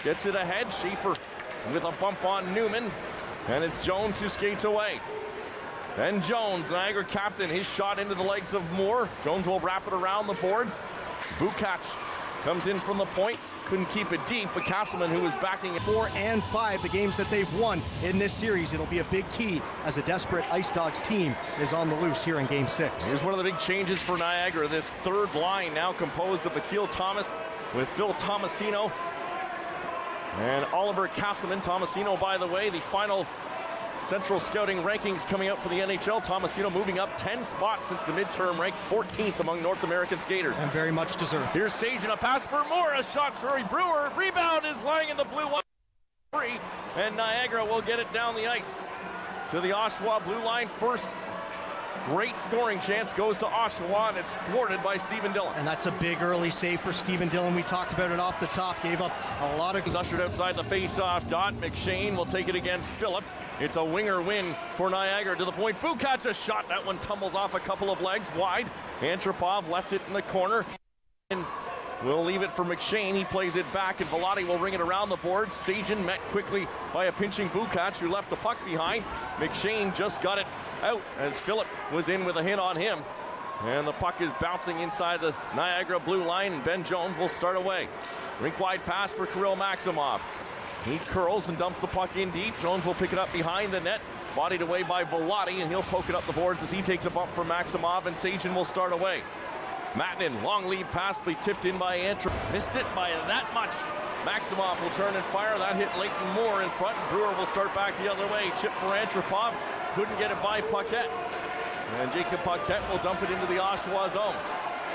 gets it ahead. Schaefer with a bump on Newman, and it's Jones who skates away. Ben Jones, Niagara captain, his shot into the legs of Moore. Jones will wrap it around the boards. Bukac comes in from the point. Couldn't keep it deep, but Castleman, who was backing it. 4 and 5, the games that they've won in this series. It'll be a big key as a desperate Ice Dogs team is on the loose here in Game 6. Here's one of the big changes for Niagara. This third line now composed of Akil Thomas with Phil Tomasino and Oliver Castleman. Tomasino, by the way, the final Central Scouting rankings coming out for the NHL. Tomasino moving up 10 spots since the midterm, ranked 14th among North American skaters. And very much deserved. Here's Saigeon, a pass for Moore, a shot for Brewer. Rebound is lying in the blue line. And Niagara will get it down the ice to the Oshawa blue line. First great scoring chance goes to Oshawa, and it's thwarted by Stephen Dillon. And that's a big early save for Stephen Dillon. We talked about it off the top. Gave up a lot of... Ushered outside the face-off dot. McShane will take it against Phillip. It's a winger win for Niagara to the point. Bukac a shot. That one tumbles off a couple of legs wide. Antropov left it in the corner. And we'll leave it for McShane. He plays it back, and Vellotti will ring it around the boards. Saigeon met quickly by a pinching Bukac, who left the puck behind. McShane just got it out as Phillip was in with a hit on him. And the puck is bouncing inside the Niagara blue line, and Ben Jones will start away. Rink-wide pass for Kirill Maximov. He curls and dumps the puck in deep. Jones will pick it up behind the net. Bodied away by Vellotti, and he'll poke it up the boards as he takes a bump from Maximov, and Saigeon will start away. Mattinen, long lead pass, be tipped in by Antropov. Missed it by that much. Maximov will turn and fire. That hit Leighton Moore in front. Brewer will start back the other way. Chip for Antropov. Couldn't get it by Paquette. And Jacob Paquette will dump it into the Oshawa zone.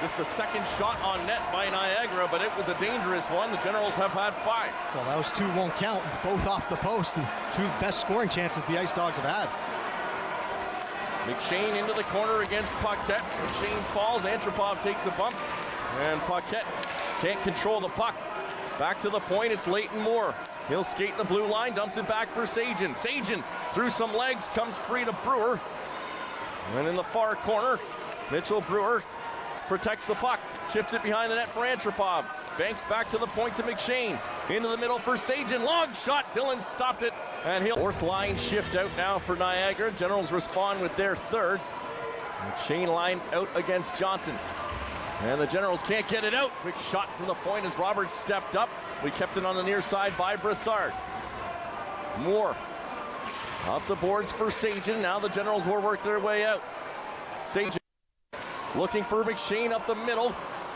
Just the second shot on net by Niagara, but it was a dangerous one. The Generals have had 5. Well, those 2 won't count, both off the post, and 2 best scoring chances the Ice Dogs have had. McShane into the corner against Paquette. McShane falls, Antropov takes a bump, and Paquette can't control the puck. Back to the point, it's Leighton Moore. He'll skate the blue line, dumps it back for Saigeon. Saigeon, through some legs, comes free to Brewer. And in the far corner, Mitchell Brewer protects the puck, chips it behind the net for Antropov. Banks back to the point to McShane. Into the middle for Saigeon, long shot, Dillon stopped it, and he'll... Fourth line shift out now for Niagara. Generals respond with their third. McShane line out against Johnson's. And the Generals can't get it out. Quick shot from the point as Roberts stepped up. We kept it on the near side by Brassard. Moore up the boards for Saigeon. Now the Generals will work their way out. Saigeon looking for McShane up the middle.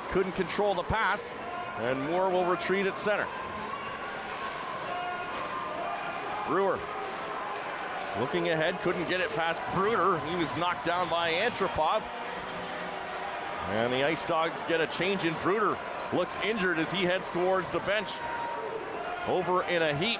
Couldn't control the pass. And Moore will retreat at center. Brewer looking ahead. Couldn't get it past Bruder. He was knocked down by Antropov. And the Ice Dogs get a change in. Bruder looks injured as he heads towards the bench. Over in a heap.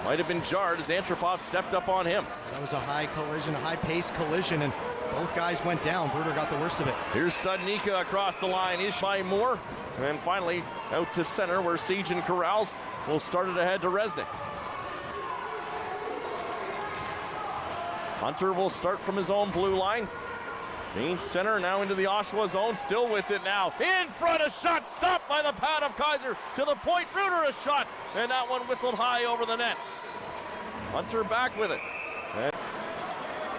Might have been jarred as Antropov stepped up on him. That was a high collision, a high-paced collision, and both guys went down. Bruder got the worst of it. Here's Studnicka across the line, is by Moore. And finally out to center where Saigeon corrals. Will start it ahead to Resnick. Hunter will start from his own blue line. Gains center, now into the Oshawa zone, still with it now. In front, a shot stopped by the pad of Kaiser. To the point, Bruder a shot, and that one whistled high over the net. Hunter back with it.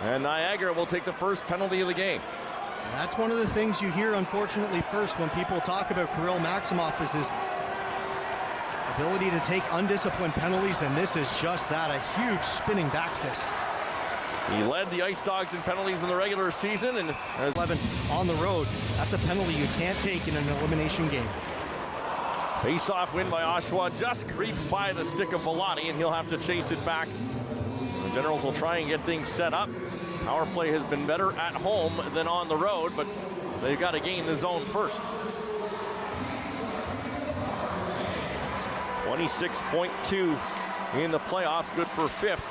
And Niagara will take the first penalty of the game. And that's one of the things you hear, unfortunately, first when people talk about Kirill Maximov is his ability to take undisciplined penalties, and this is just that, a huge spinning back fist. He led the Ice Dogs in penalties in the regular season, and 11 on the road. That's a penalty you can't take in an elimination game. Face-off win by Oshawa, just creeps by the stick of Vellotti, and he'll have to chase it back. The Generals will try and get things set up. Power play has been better at home than on the road, but they've got to gain the zone first. 26.2 in the playoffs, good for 5th.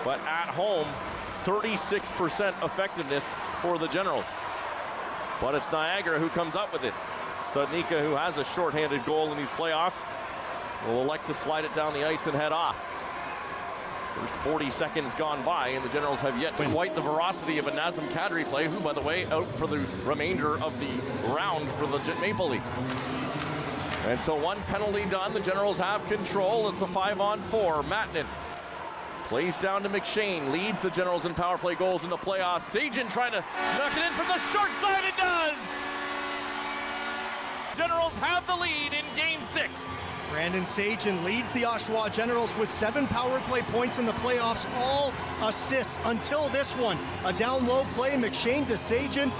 But at home, 36% effectiveness for the Generals. But it's Niagara who comes up with it. Studnicka, who has a shorthanded goal in these playoffs, will elect to slide it down the ice and head off. First 40 seconds gone by, and the Generals have yet to quite the veracity of a Nazem Kadri play, who, by the way, out for the remainder of the round for the Maple Leaf. And so one penalty done. The Generals have control. It's a 5-on-4. Mattinen plays down to McShane. Leads the Generals in power play goals in the playoffs. Saigeon trying to knock it in from the short side. It does! Generals have the lead in Game 6. Brandon Saigeon leads the Oshawa Generals with 7 power play points in the playoffs, all assists until this one. A down low play, McShane to Saigeon.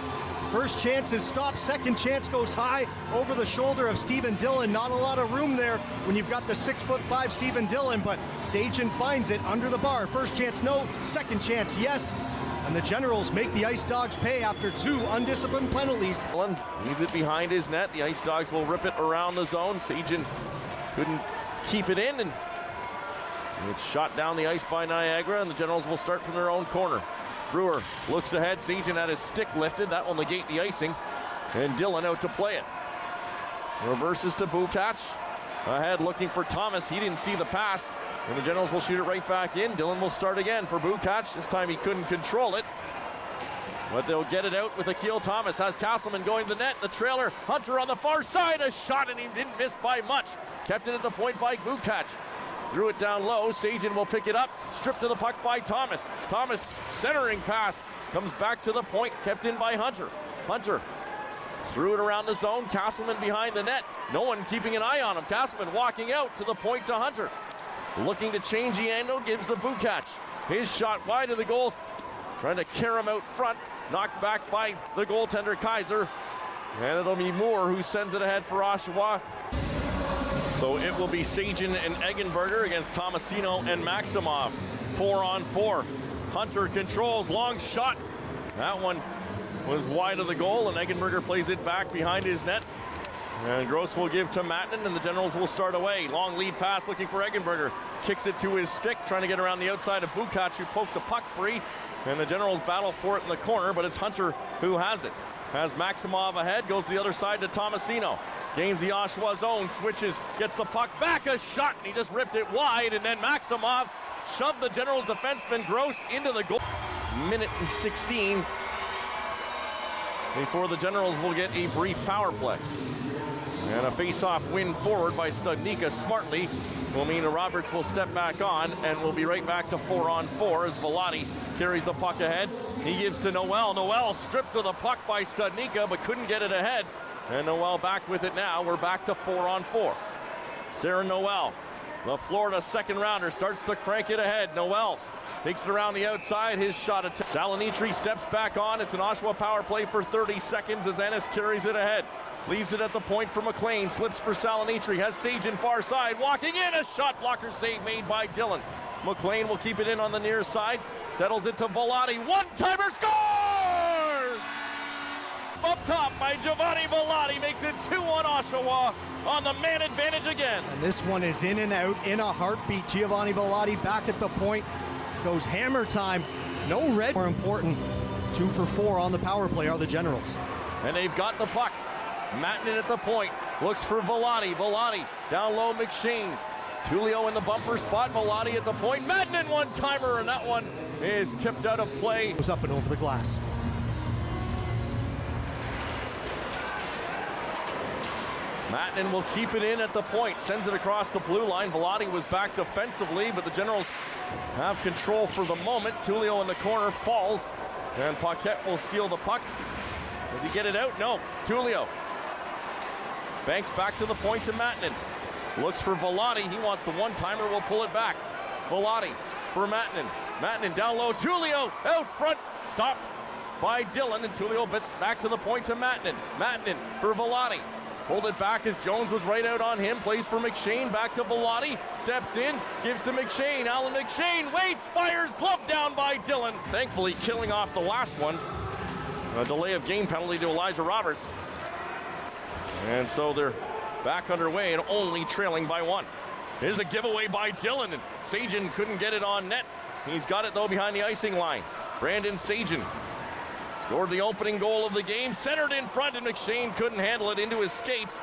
First chance is stopped, second chance goes high over the shoulder of Stephen Dillon. Not a lot of room there when you've got the 6'5" Stephen Dillon, but Saigeon finds it under the bar. First chance, no. Second chance, yes. And the Generals make the Ice Dogs pay after 2 undisciplined penalties. Leaves it behind his net. The Ice Dogs will rip it around the zone. Saigeon couldn't keep it in, and it's shot down the ice by Niagara, and the Generals will start from their own corner. Brewer looks ahead. Saigeon had his stick lifted. That will negate the icing, and Dillon out to play it. Reverses to Bukac. Ahead looking for Thomas. He didn't see the pass, and the Generals will shoot it right back in. Dillon will start again for Bukac. This time he couldn't control it, but they'll get it out with Akil Thomas. Has Castleman going to the net. The trailer, Hunter on the far side. A shot, and he didn't miss by much. Kept it at the point by Bukac. Threw it down low. Saigeon will pick it up. Stripped to the puck by Thomas. Thomas centering pass. Comes back to the point. Kept in by Hunter. Hunter threw it around the zone. Castleman behind the net. No one keeping an eye on him. Castleman walking out to the point to Hunter. Looking to change the angle. Gives the Bukac. His shot wide of the goal. Trying to carry him out front. Knocked back by the goaltender Kaiser. And it'll be Moore who sends it ahead for Oshawa. So it will be Saigeon and Eggenberger against Tomasino and Maximov. 4-on-4. Hunter controls, long shot. That one was wide of the goal, and Eggenberger plays it back behind his net. And Gross will give to Mattinen, and the Generals will start away. Long lead pass looking for Eggenberger. Kicks it to his stick, trying to get around the outside of Bukac, who poked the puck free. And the Generals battle for it in the corner, but it's Hunter who has it. Has Maximov ahead, goes to the other side to Tomasino. Gains the Oshawa zone, switches, gets the puck back, a shot, and he just ripped it wide, and then Maximov shoved the Generals defenseman Gross into the goal. Minute and 16 before the Generals will get a brief power play. And a face-off win forward by Studnicka smartly will mean Roberts will step back on, and we'll be right back to 4-on-4 as Vellotti carries the puck ahead. He gives to Noel. Noel stripped to the puck by Studnicka, but couldn't get it ahead. And Noel back with it now. We're back to 4-on-4. Sarah Noel, the Florida second rounder, starts to crank it ahead. Noel takes it around the outside. His shot at Salinitri steps back on. It's an Oshawa power play for 30 seconds as Ennis carries it ahead. Leaves it at the point for McLean. Slips for Salinitri. Has Saigeon far side. Walking in. A shot blocker save made by Dillon. McLean will keep it in on the near side. Settles it to Vellotti. One-timer scores! Up top by Giovanni Vellotti. Makes it 2-1 Oshawa on the man advantage again. And this one is in and out in a heartbeat. Giovanni Vellotti back at the point. Goes hammer time. No red. More important, 2 for 4 on the power play are the Generals. And they've got the puck. Mattinen at the point, looks for Vellotti. Vellotti down low, McShane. Tullio in the bumper spot, Vellotti at the point. Mattinen one-timer, and that one is tipped out of play. Goes up and over the glass. Mattinen will keep it in at the point, sends it across the blue line. Vellotti was back defensively, but the Generals have control for the moment. Tullio in the corner falls, and Paquette will steal the puck. Does he get it out? No. Tullio banks back to the point to Mattinen. Looks for Vellotti. He wants the one-timer. Will pull it back. Vellotti for Mattinen. Mattinen down low. Tullio out front. Stopped by Dillon, and Tullio bits back to the point to Mattinen. Mattinen for Vellotti. Pulled it back as Jones was right out on him. Plays for McShane. Back to Vellotti. Steps in. Gives to McShane. Alan McShane waits. Fires. Glove down by Dillon. Thankfully killing off the last one. A delay of game penalty to Elijah Roberts. And so they're back underway and only trailing by 1. Here's a giveaway by Dillon, and Saigeon couldn't get it on net. He's got it though behind the icing line. Brandon Saigeon scored the opening goal of the game, centered in front, and McShane couldn't handle it into his skates.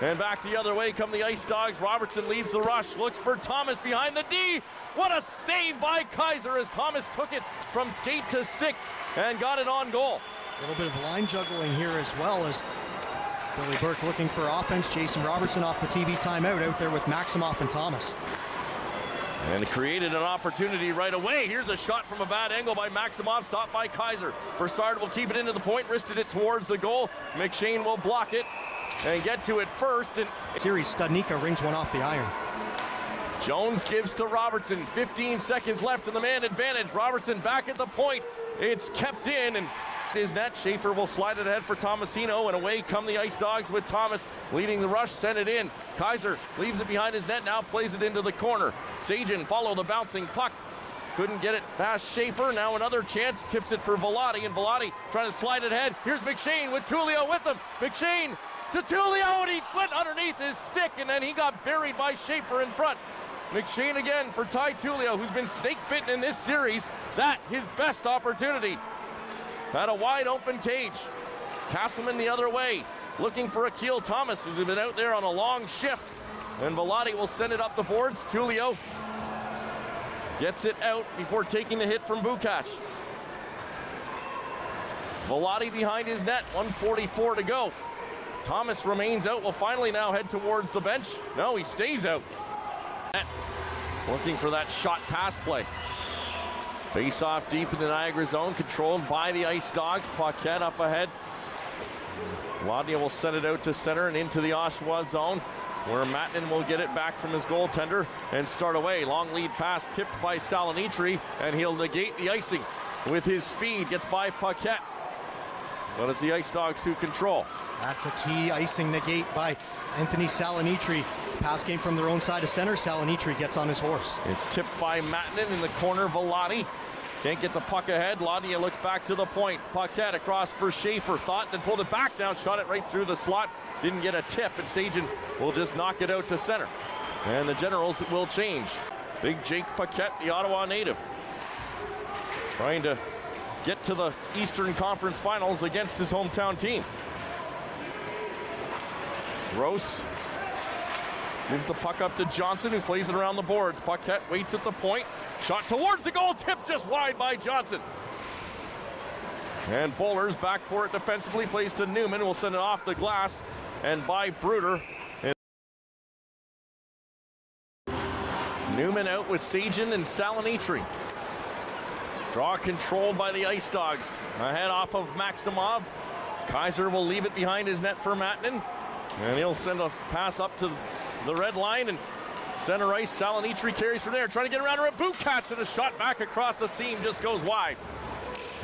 And back the other way come the Ice Dogs. Robertson leads the rush, looks for Thomas behind the D. What a save by Kaiser as Thomas took it from skate to stick and got it on goal. A little bit of line juggling here as well as Billy Burke looking for offense. Jason Robertson off the TV timeout out there with Maximoff and Thomas. And created an opportunity right away. Here's a shot from a bad angle by Maximoff, stopped by Kaiser. Broussard will keep it into the point, wristed it towards the goal. McShane will block it and get to it first. And Series Studnicka rings one off the iron. Jones gives to Robertson. 15 seconds left in the man advantage. Robertson back at the point. It's kept in and his net. Schaefer will slide it ahead for Tomasino, and away come the Ice Dogs with Thomas leading the rush, sent it in. Kaiser leaves it behind his net, now plays it into the corner. Saigeon follow the bouncing puck. Couldn't get it past Schaefer. Now another chance, tips it for Vellotti, and Vellotti trying to slide it ahead. Here's McShane with Tullio with him. McShane to Tullio, and he went underneath his stick, and then he got buried by Schaefer in front. McShane again for Ty Tullio, who's been snake-bitten in this series. That his best opportunity. Had a wide open cage. Castleman the other way, looking for Akil Thomas, who's been out there on a long shift. And Vellotti will send it up the boards. Tullio gets it out before taking the hit from Bukac. Vellotti behind his net, 1:44 to go. Thomas remains out, will finally now head towards the bench. No, he stays out. Looking for that shot pass play. Face off deep in the Niagara zone, controlled by the Ice Dogs. Paquette up ahead. Wadnia will send it out to center and into the Oshawa zone, where Mattinen will get it back from his goaltender and start away. Long lead pass tipped by Salinitri, and he'll negate the icing with his speed. Gets by Paquette, but it's the Ice Dogs who control. That's a key icing negate by Anthony Salinitri. Pass came from their own side of center. Salinitri gets on his horse. It's tipped by Mattinen in the corner. Vellotti can't get the puck ahead. Ladnia looks back to the point. Paquette across for Schaefer. Thought, then pulled it back now. Shot it right through the slot. Didn't get a tip, and Saigeon will just knock it out to center. And the Generals will change. Big Jake Paquette, the Ottawa native, trying to get to the Eastern Conference Finals against his hometown team. Gross gives the puck up to Johnson, who plays it around the boards. Paquette waits at the point. Shot towards the goal, tipped just wide by Johnson. And Bowlers back for it defensively, plays to Newman, will send it off the glass and by Bruder. And Newman out with Saigeon and Salinitri. Draw controlled by the Ice Dogs. Ahead off of Maximov. Kaiser will leave it behind his net for Mattinen. And he'll send a pass up to the red line, and center ice. Salinitri carries from there, trying to get around her at Bukac, and a shot back across the seam just goes wide.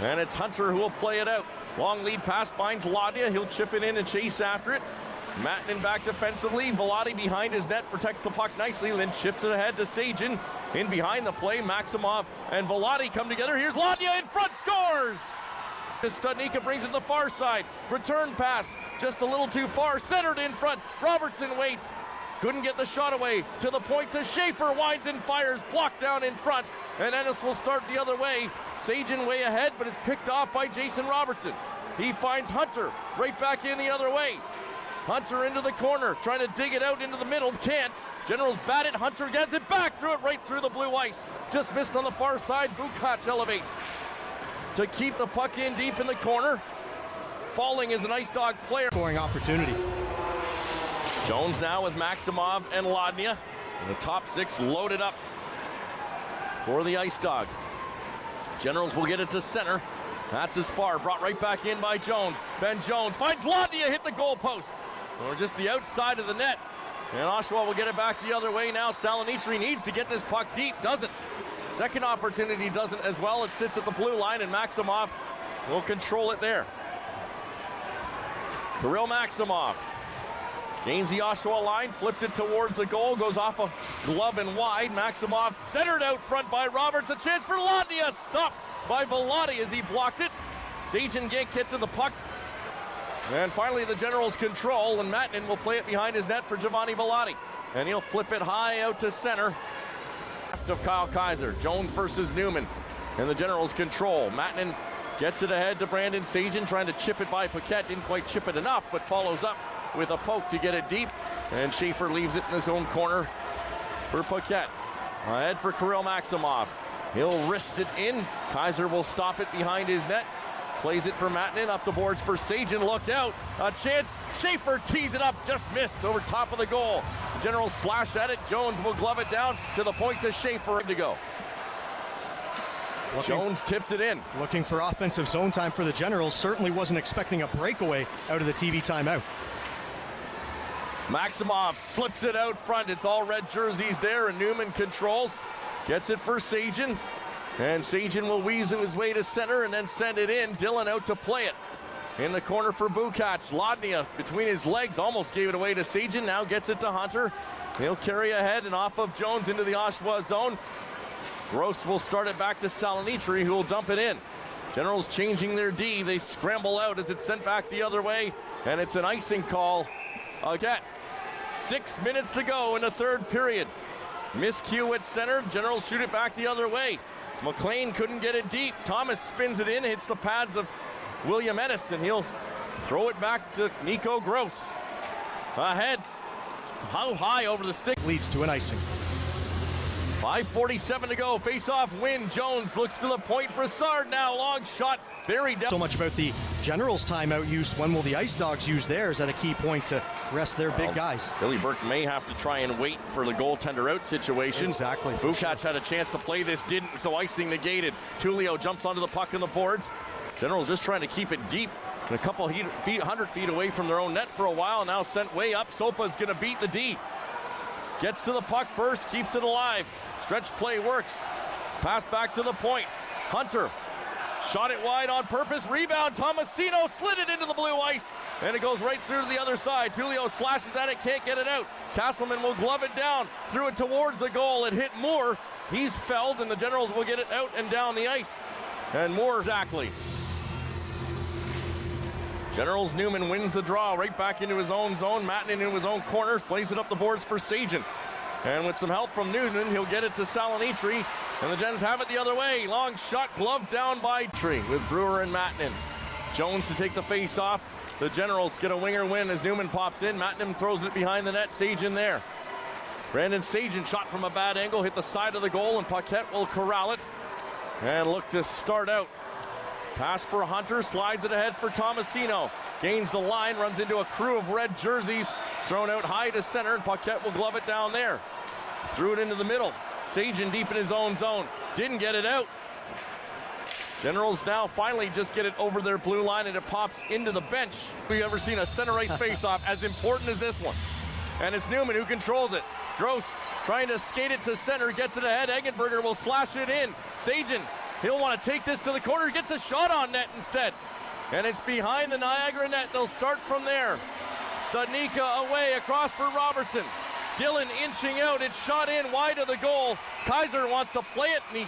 And it's Hunter who will play it out. Long lead pass finds Ladnia. He'll chip it in and chase after it. Mattinen back defensively. Vellotti behind his net, protects the puck nicely, then chips it ahead to Saigeon. In behind the play, Maximov and Vellotti come together. Here's Ladnia in front, scores! Studnicka brings it to the far side. Return pass, just a little too far, centered in front. Robertson waits. Couldn't get the shot away. To the point to Schaefer, winds and fires, blocked down in front. And Ennis will start the other way. Saigeon way ahead, but it's picked off by Jason Robertson. He finds Hunter, right back in the other way. Hunter into the corner, trying to dig it out into the middle, can't. Generals bat it, Hunter gets it back, threw it right through the blue ice. Just missed on the far side, Bukac elevates to keep the puck in deep in the corner. Falling is an Ice Dog player. Scoring opportunity. Jones now with Maximov and Ladnia. And the top six loaded up for the Ice Dogs. Generals will get it to center. That's as far, brought right back in by Jones. Ben Jones finds Ladnia, hit the goal post. Or just the outside of the net. And Oshawa will get it back the other way now. Salinitri needs to get this puck deep, doesn't. Second opportunity doesn't as well. It sits at the blue line, and Maximov will control it there. Kirill Maximov gains the Oshawa line, flipped it towards the goal, goes off a glove and wide. Maximov centered out front by Roberts. A chance for Ladnia, stopped by Vellotti as he blocked it. Saigeon can't get to the puck. And finally the Generals control, and Mattinen will play it behind his net for Giovanni Vellotti. And he'll flip it high out to center. Of Kyle Kaiser, Jones versus Newman, and the Generals control. Mattinen gets it ahead to Brandon Saigeon, trying to chip it by Paquette. Didn't quite chip it enough, but follows up with a poke to get it deep. And Schaefer leaves it in his own corner for Paquette. Ahead for Kirill Maximov. He'll wrist it in. Kaiser will stop it behind his net. Plays it for Mattinen, up the boards for Saigeon, look out, a chance, Schaefer tees it up, just missed over top of the goal. Generals slash at it, Jones will glove it down to the point to Schaefer to go. Jones tips it in. Looking for offensive zone time for the Generals, certainly wasn't expecting a breakaway out of the TV timeout. Maximov slips it out front, it's all red jerseys there, and Newman controls, gets it for Saigeon. And Saigeon will weasel his way to center and then send it in. Dillon out to play it. In the corner for Bukac. Lodnia between his legs almost gave it away to Saigeon. Now gets it to Hunter. He'll carry ahead and off of Jones into the Oshawa zone. Gross will start it back to Salonitri, who will dump it in. Generals changing their D. They scramble out as it's sent back the other way. And it's an icing call again. 6 minutes to go in the third period. Miscue at center. Generals shoot it back the other way. McLean couldn't get it deep. Thomas spins it in, hits the pads of William Ennis, and he'll throw it back to Nico Gross. Ahead, how high over the stick. Leads to an icing. 5:47 to go, face-off win. Jones looks to the point. Brassard now, long shot, buried down. So much about the Generals timeout use. When will the Ice Dogs use theirs at a key point to rest their big guys? Billy Burke may have to try and wait for the goaltender out situation. Exactly. Bukac had a chance to play this, didn't, so icing negated. Tulio jumps onto the puck on the boards. Generals just trying to keep it deep and a couple 100 feet away from their own net for a while. Now sent way up. Sopa's going to beat the D. Gets to the puck first, keeps it alive. Stretch play works. Pass back to the point. Hunter shot it wide on purpose. Rebound. Tomasino slid it into the blue ice. And it goes right through to the other side. Tulio slashes at it, can't get it out. Castleman will glove it down. Threw it towards the goal. It hit Moore. He's felled, and the Generals will get it out and down the ice. And Moore exactly. Generals Newman wins the draw right back into his own zone. Mattinen into his own corner. Plays it up the boards for Saigeon. And with some help from Newman, he'll get it to Salonitri. And the Gens have it the other way. Long shot, gloved down by Tree with Brewer and Mattinen. Jones to take the face off. The Generals get a winger win as Newman pops in. Mattinen throws it behind the net. Saigeon there. Brandon Saigeon shot from a bad angle, hit the side of the goal, and Paquette will corral it and look to start out. Pass for Hunter, slides it ahead for Tomasino. Gains the line, runs into a crew of red jerseys. Thrown out high to center, and Paquette will glove it down there. Threw it into the middle. Saigeon deep in his own zone. Didn't get it out. Generals now finally just get it over their blue line, and it pops into the bench. We've ever seen a center ice faceoff as important as this one. And it's Newman who controls it. Gross trying to skate it to center, gets it ahead. Eggenberger will slash it in. Saigeon, he'll want to take this to the corner, gets a shot on net instead. And it's behind the Niagara net. They'll start from there. Studnicka away across for Robertson. Dillon inching out. It's shot in wide of the goal. Kaiser wants to play it, and he